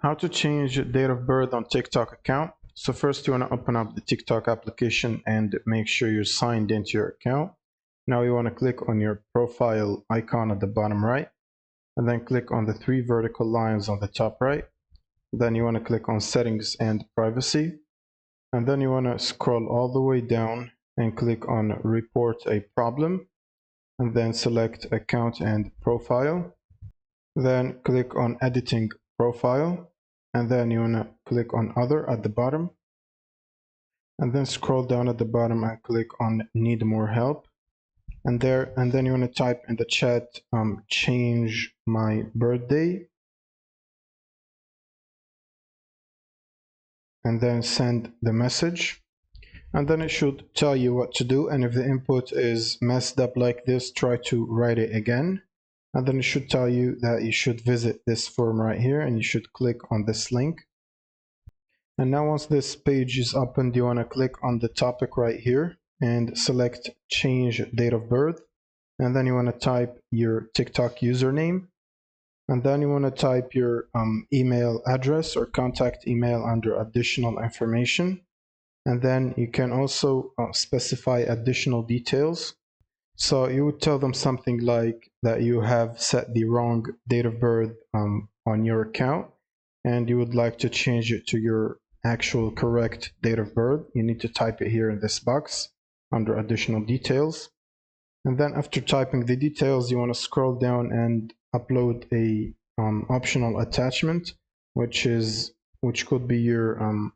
How to change date of birth on TikTok account. So first you want to open up the TikTok application and make sure you're signed into your account. Now you want to click on your profile icon at the bottom right, and then click on the three vertical lines on the top right. Then you want to click on settings and privacy, and then you want to scroll all the way down and click on report a problem, and then select account and profile. Then click on editing profile, and then you want to click on other at the bottom, and then scroll down at the bottom and click on need more help, and then you want to type in the chat change my birthday, and then send the message, and then it should tell you what to do. And if the input is messed up like this, try to write it again, and then it should tell you that you should visit this form right here, and you should click on this link. And now once this page is opened, you want to click on the topic right here and select change date of birth, and then you want to type your TikTok username, and then you want to type your email address or contact email under additional information, and then you can also specify additional details. So you would tell them something like that you have set the wrong date of birth on your account, and you would like to change it to your actual correct date of birth. You need to type it here in this box under additional details. And then after typing the details, you want to scroll down and upload a optional attachment, which could be your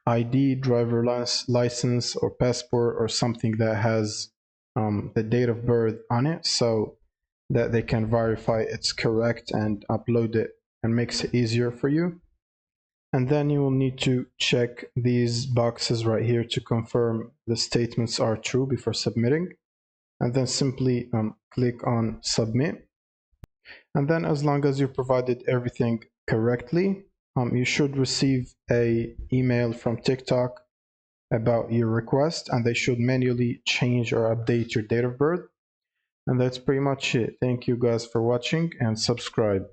ID, driver license, or passport, or something that has the date of birth on it, so that they can verify it's correct and upload it, and makes it easier for you. And then you will need to check these boxes right here to confirm the statements are true before submitting, and then simply click on submit. And then as long as you provided everything correctly, you should receive a email from TikTok about your request, and they should manually change or update your date of birth. And that's pretty much it. Thank you guys for watching, and subscribe.